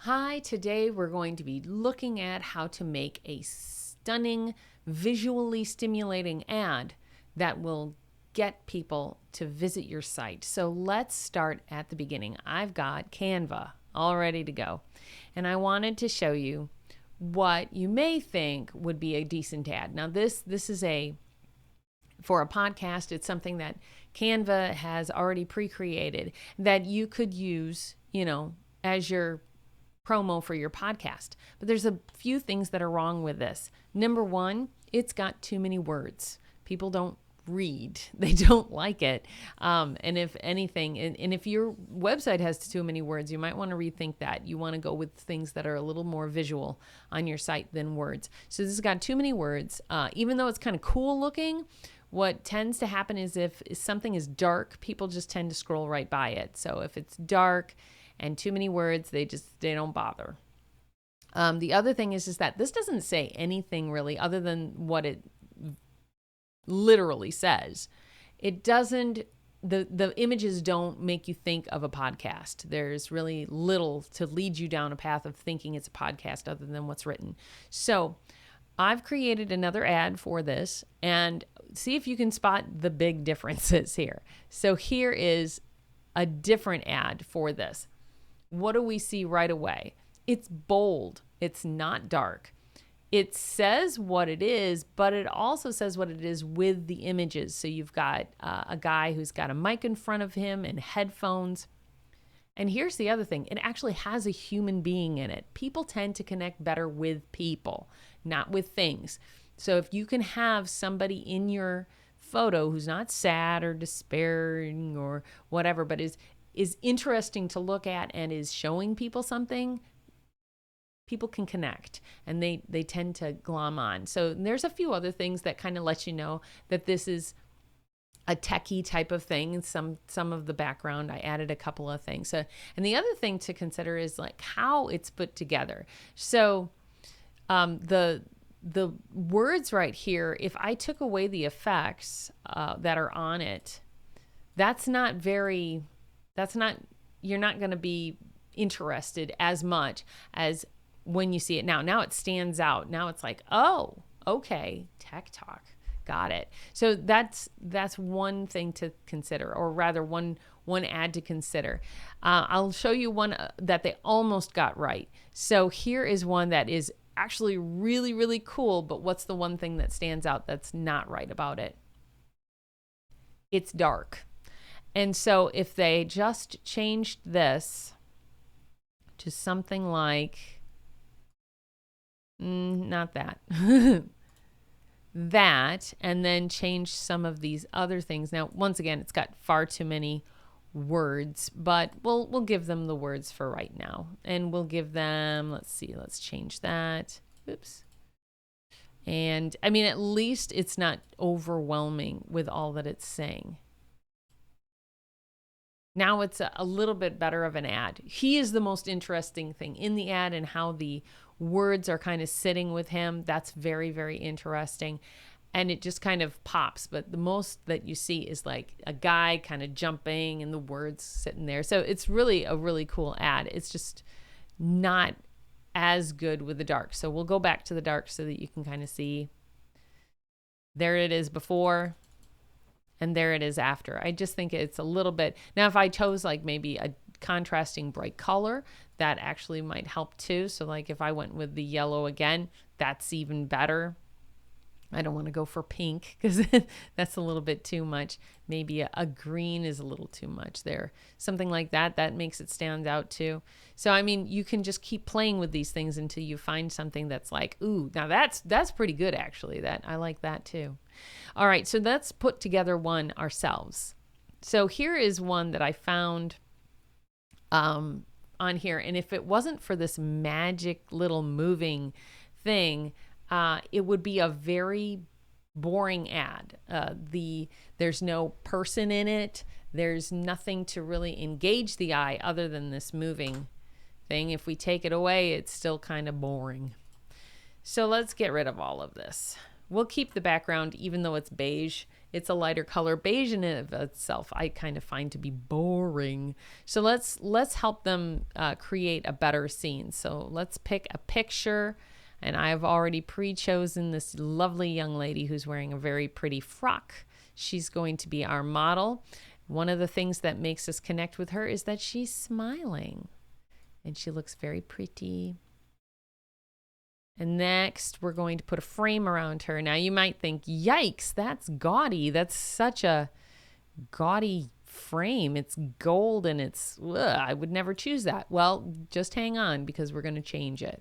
Hi, today we're going to be looking at how to make a stunning, visually stimulating ad that will get people to visit your site. So let's start at the beginning. I've got Canva all ready to go, and I wanted to show you what you may think would be a decent ad. Now this is for a podcast, it's something that Canva has already pre-created that you could use, as your promo for your podcast. But there's a few things that are wrong with this. Number one, it's got too many words. People don't read. They don't like it. And if anything, and if your website has too many words, you might want to rethink that. You want to go with things that are a little more visual on your site than words. So this has got too many words. Even though it's kind of cool looking, what tends to happen is if something is dark, people just tend to scroll right by it. So if it's dark and too many words, they don't bother. The other thing is that this doesn't say anything really other than what it literally says. It doesn't, the images don't make you think of a podcast. There's really little to lead you down a path of thinking it's a podcast other than what's written. So I've created another ad for this, and see if you can spot the big differences here. So here is a different ad for this. What do we see right away? It's bold. It's not dark. It says what it is, but it also says what it is with the images. So you've got a guy who's got a mic in front of him and headphones. And here's the other thing. It actually has a human being in it. People tend to connect better with people, not with things. So if you can have somebody in your photo who's not sad or despairing or whatever, but is interesting to look at and is showing people something, people can connect and they tend to glom on. So there's a few other things that kind of let you know that this is a techie type of thing. And some of the background, I added a couple of things. So, and the other thing to consider is like how it's put together. So the words right here, if I took away the effects that are on it, you're not going to be interested as much as when you see it now. Now it stands out. Now it's like, oh, okay, Tech Talk. Got it. So that's one thing to consider, or rather one ad to consider. I'll show you one that they almost got right. So here is one that is actually really, really cool, but what's the one thing that stands out that's not right about it? It's dark. And so if they just changed this to something like, not that, that, and then change some of these other things. Now, once again, it's got far too many words, but we'll give them the words for right now. And we'll give them, let's change that. Oops. And I mean, at least it's not overwhelming with all that it's saying. Now it's a little bit better of an ad. He is the most interesting thing in the ad, and how the words are kind of sitting with him. That's very, very interesting. And it just kind of pops. But the most that you see is like a guy kind of jumping and the words sitting there. So it's really a really cool ad. It's just not as good with the dark. So we'll go back to the dark so that you can kind of see. There it is before. And there it is after. I just think it's a little bit. Now, if I chose like maybe a contrasting bright color, that actually might help too. So like if I went with the yellow again, that's even better. I don't want to go for pink because that's a little bit too much. Maybe a green is a little too much there. Something like that, that makes it stand out too. So, I mean, you can just keep playing with these things until you find something that's like, ooh, now that's pretty good actually. That I like that too. All right, so let's put together one ourselves. So here is one that I found on here. And if it wasn't for this magic little moving thing, it would be a very boring ad. There's no person in it. There's nothing to really engage the eye other than this moving thing. If we take it away, it's still kind of boring. So let's get rid of all of this. We'll keep the background even though it's beige. It's a lighter color. Beige in and of itself I kind of find to be boring. So let's help them create a better scene. So let's pick a picture, and I've already pre-chosen this lovely young lady who's wearing a very pretty frock. She's going to be our model. One of the things that makes us connect with her is that she's smiling, and she looks very pretty. And next, we're going to put a frame around her. Now, you might think, yikes, that's gaudy. That's such a gaudy frame. It's gold and it's, ugh, I would never choose that. Well, just hang on because we're going to change it.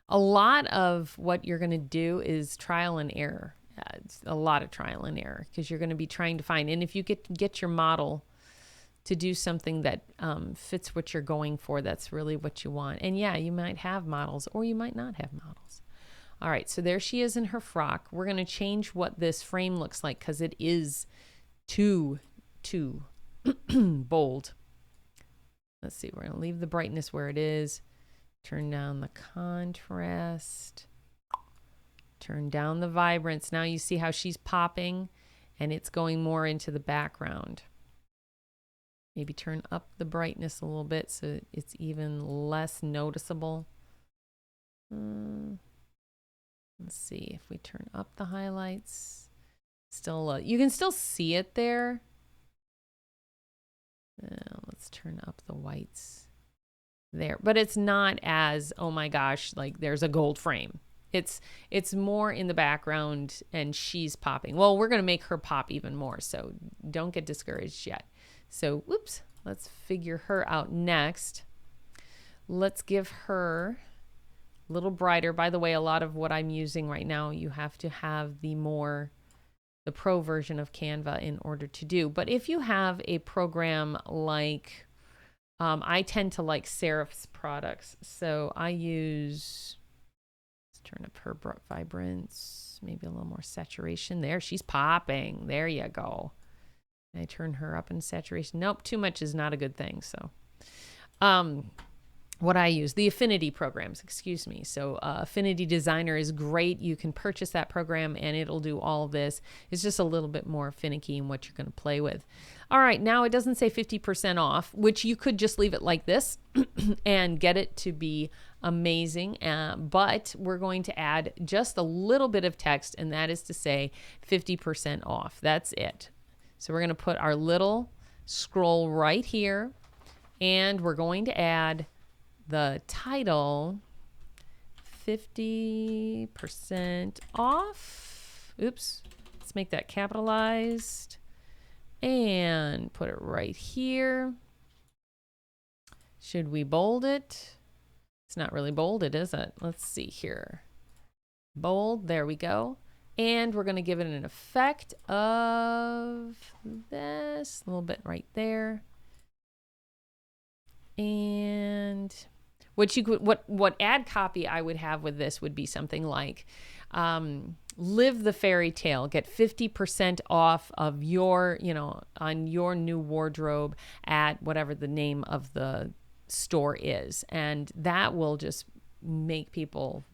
A lot of what you're going to do is trial and error. It's a lot of trial and error because you're going to be trying to find. And if you get your model to do something that fits what you're going for, that's really what you want. And yeah, you might have models or you might not have models. All right, so there she is in her frock. We're going to change what this frame looks like because it is too bold. Let's see, we're going to leave the brightness where it is. Turn down the contrast. Turn down the vibrance. Now you see how she's popping and it's going more into the background. Maybe turn up the brightness a little bit so it's even less noticeable. Let's see if we turn up the highlights. Still, you can still see it there. Let's turn up the whites there, but it's not as, oh my gosh, like there's a gold frame. It's more in the background and she's popping. Well, we're going to make her pop even more, so don't get discouraged yet. So, whoops, let's figure her out next. Let's give her a little brighter. By the way, a lot of what I'm using right now, you have to have the pro version of Canva in order to do. But if you have a program like, I tend to like Serif's products. So I use, let's turn up her vibrance, maybe a little more saturation. There, she's popping. There you go. I turn her up in saturation. Nope, too much is not a good thing. So what I use, the Affinity programs, excuse me. So Affinity Designer is great. You can purchase that program and it'll do all of this. It's just a little bit more finicky in what you're going to play with. All right, now it doesn't say 50% off, which you could just leave it like this and get it to be amazing. But we're going to add just a little bit of text, and that is to say 50% off. That's it. So we're going to put our little scroll right here, and we're going to add the title 50% off. Oops. Let's make that capitalized and put it right here. Should we bold it? It's not really bolded, is it? Let's see here. Bold. There we go. And we're going to give it an effect of this, a little bit right there. And what ad copy I would have with this would be something like, live the fairy tale, get 50% off of your, on your new wardrobe at whatever the name of the store is. And that will just make people,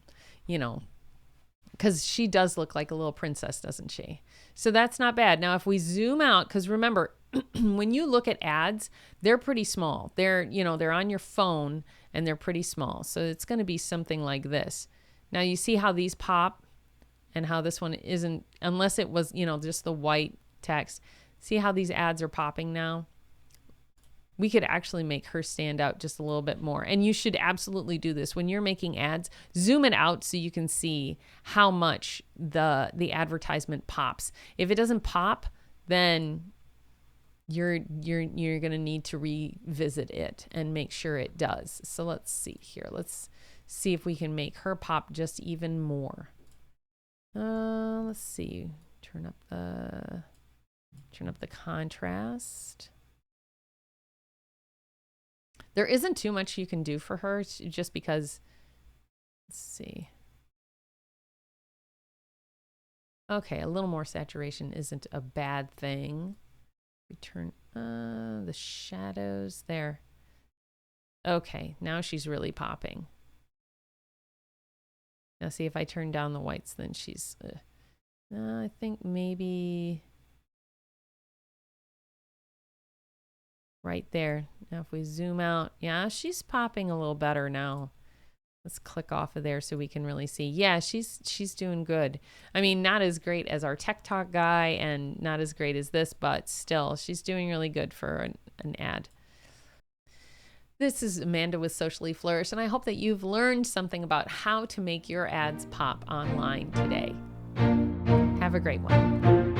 because she does look like a little princess, doesn't she? So that's not bad. Now, if we zoom out, because remember, when you look at ads, they're pretty small. They're on your phone and they're pretty small. So it's going to be something like this. Now you see how these pop and how this one isn't, unless it was, just the white text. See how these ads are popping now? We could actually make her stand out just a little bit more. And you should absolutely do this. When you're making ads, zoom it out so you can see how much the advertisement pops. If it doesn't pop, then you're going to need to revisit it and make sure it does. So let's see here. Let's see if we can make her pop just even more. Let's see. Turn up the contrast. There isn't too much you can do for her just because, let's see. Okay, a little more saturation isn't a bad thing. Return the shadows there. Okay, now she's really popping. Now see if I turn down the whites, then she's, I think maybe right there. Now if we zoom out, yeah, she's popping a little better now. Let's click off of there so we can really see. Yeah, she's doing good. I mean, not as great as our Tech Talk guy and not as great as this, but still, she's doing really good for an ad. This is Amanda with Socially Flourish, and I hope that you've learned something about how to make your ads pop online today. Have a great one.